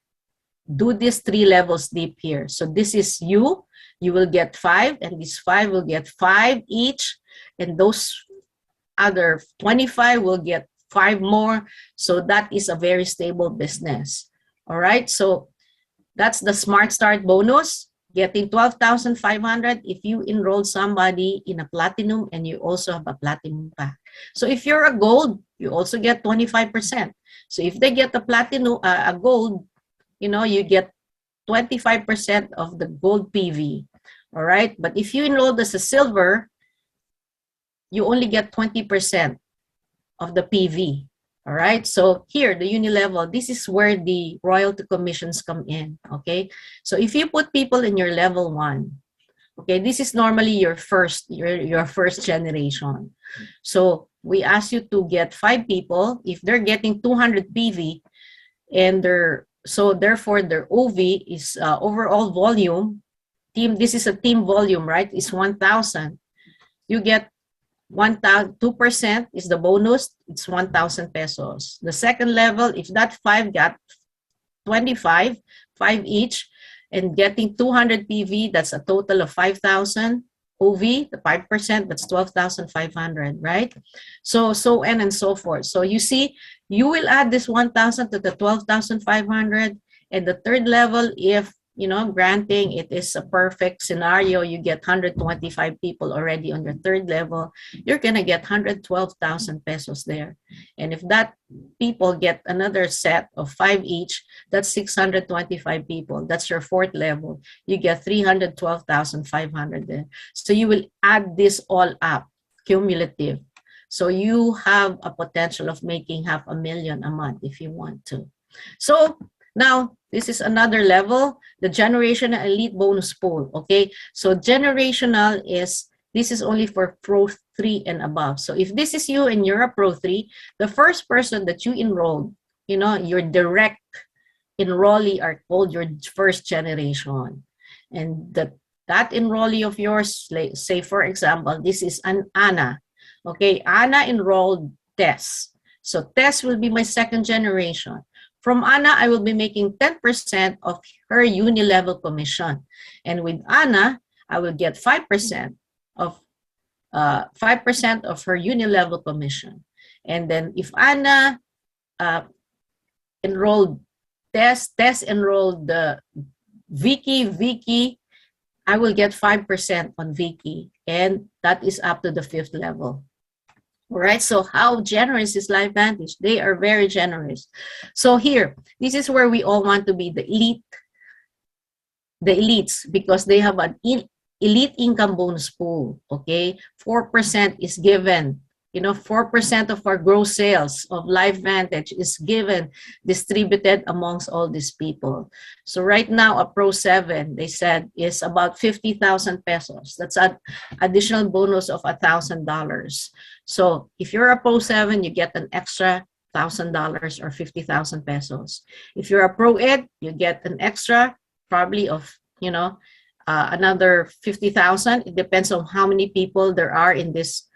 [SPEAKER 1] do this 3 levels deep here. So this is you will get 5, and these 5 will get 5 each, and those other 25 will get 5 more. So that is a very stable business. All right, so that's the Smart Start bonus, getting 12,500 if you enroll somebody in a platinum and you also have a platinum pack. So if you're a gold, you also get 25%. So if they get a platinum, a gold, you get 25% of the gold PV. All right, but if you enrolled as a silver, you only get 20% of the PV. All right, so here, the Uni Level, this is where the royalty commissions come in, okay? So if you put people in your level 1, okay, this is normally your first generation. So we ask you to get 5 people. If they're getting 200 PV, and therefore their OV is overall volume, this is a team volume, right? It's 1,000. You get 2% is the bonus. It's 1,000 pesos. The second level, if that 5 got 25, 5 each, and getting 200 PV, that's a total of 5,000. OV, the 5%, that's 12,500, right? So on and so forth. So you see, you will add this 1,000 to the 12,500, and the third level, if granting it is a perfect scenario, you get 125 people already on your third level, you're gonna get 112,000 pesos there. And if that people get another set of 5 each, that's 625 people. That's your fourth level. You get 312,500 there. So you will add this all up, cumulative. So you have a potential of making $500,000 a month if you want to. So now, this is another level, the generational elite bonus pool, okay? So generational this is only for Pro 3 and above. So if this is you and you're a Pro 3, the first person that you enrolled, your direct enrollee are called your first generation. And that enrollee of yours, say for example, this is Anna. Okay, Anna enrolled Tess. So Tess will be my second generation. From Anna, I will be making 10% of her Uni Level commission. And with Anna, I will get 5% of her Uni Level commission. And then if Anna enrolled Tess enrolled Vicky, I will get 5% on Vicky. And that is up to the 5th level. All right, so how generous is Lifevantage? They are very generous. So here, this is where we all want to be, the elite the elites, because they have an elite income bonus pool, okay? 4% is given. 4% of our gross sales of Lifevantage is given, distributed amongst all these people. So right now, a Pro 7, they said, is about 50,000 pesos. That's an additional bonus of $1,000. So if you're a Pro 7, you get an extra $1,000 or 50,000 pesos. If you're a Pro Ed, you get an extra probably of, another 50,000. It depends on how many people there are in this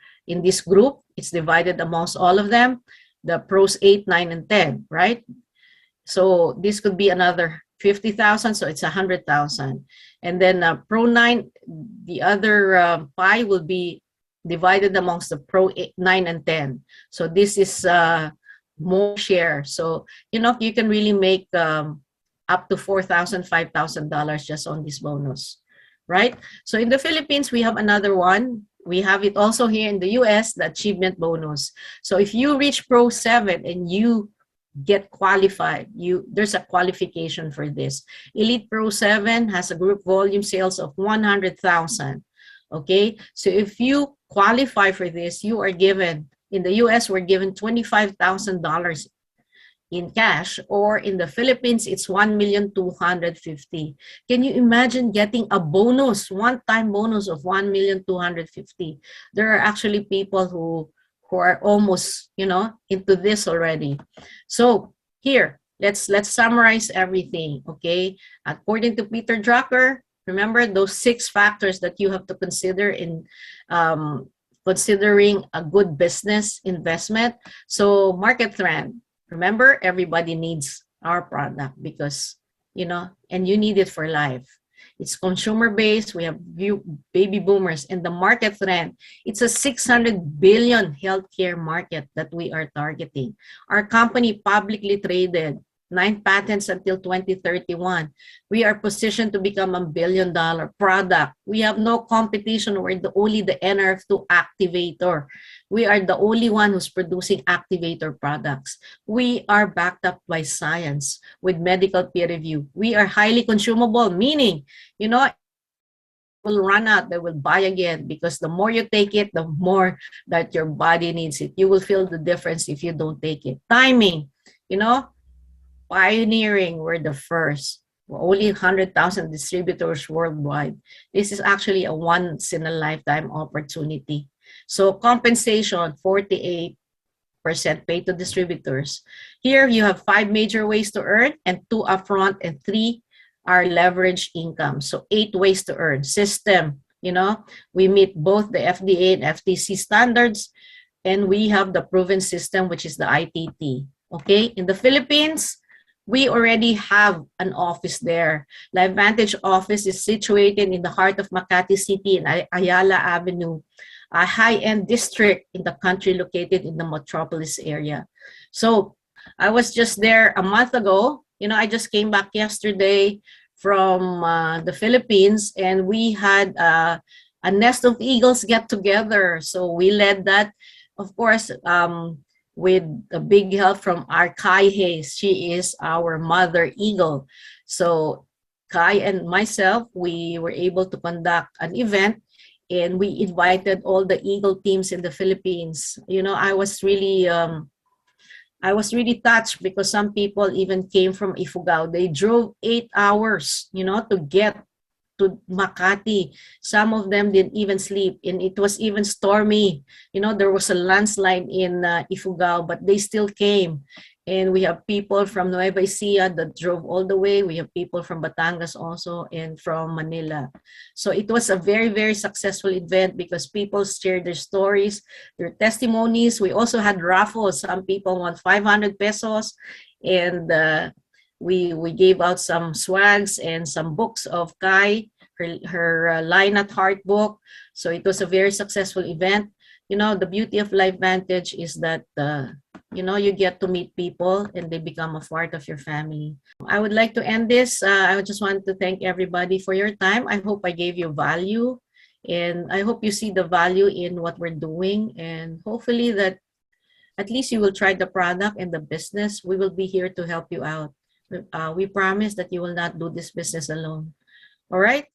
[SPEAKER 1] group. It's divided amongst all of them, the Pros 8, 9, and 10, right? So this could be another 50,000, so it's 100,000. And then Pro 9, the other pie will be divided amongst the Pro 8, 9, and 10. So this is more share. So, you can really make up to $4,000, $5,000 just on this bonus, right? So in the Philippines, we have another one. We have it also here in the US, the achievement bonus. So if you reach Pro 7 and you get qualified, there's a qualification for this. Elite Pro 7 has a group volume sales of 100,000. Okay, so if you qualify for this, you are given, in the US, we're given $25,000 in cash, or in the Philippines, it's 1,250,000. Can you imagine getting a bonus, one-time bonus of 1,250,000? There are actually people who are almost, into this already. So here, let's summarize everything, okay? According to Peter Drucker, remember those 6 factors that you have to consider in considering a good business investment. So market trend. Remember, everybody needs our product because, and you need it for life. It's consumer-based. We have baby boomers, and the market trend, it's a $600 billion healthcare market that we are targeting. Our company publicly traded, 9 patents until 2031. We are positioned to become a $1 billion product. We have no competition. We're only the Nrf2 activator. We are the only one who's producing activator products. We are backed up by science with medical peer review. We are highly consumable, meaning, will run out, they will buy again, because the more you take it, the more that your body needs it. You will feel the difference if you don't take it. Timing, pioneering, we're the first. We're only 100,000 distributors worldwide. This is actually a once-in-a-lifetime opportunity. So compensation, 48% paid to distributors. Here you have 5 major ways to earn, and 2 upfront and 3 are leverage income. So 8 ways to earn. System, we meet both the FDA and FTC standards, and we have the proven system, which is the ITT. Okay, in the Philippines, we already have an office there. Lifevantage office is situated in the heart of Makati City in Ayala Avenue, a high-end district in the country located in the metropolis area. So I was just there a month ago. I just came back yesterday from the Philippines, and we had a Nest of Eagles get together. So we led that, of course, with a big help from our Kai Hayes. She is our mother eagle. So Kai and myself, we were able to conduct an event, and we invited all the eagle teams in the Philippines. I was really touched, because some people even came from Ifugao. They drove 8 hours, to get to Makati. Some of them didn't even sleep, and it was even stormy. There was a landslide in Ifugao, but they still came. And we have people from Nueva Ecija that drove all the way. We have people from Batangas also, and from Manila. So it was a very, very successful event, because people shared their stories, their testimonies. We also had raffles. Some people won 500 pesos, and we gave out some swags and some books of Kai, her Line at Heart book. So it was a very successful event. The beauty of Lifevantage is that you get to meet people, and they become a part of your family. I would like to end this. I just want to thank everybody for your time. I hope I gave you value, and I hope you see the value in what we're doing, and hopefully that at least you will try the product and the business. We will be here to help you out. We promise that you will not do this business alone. All right?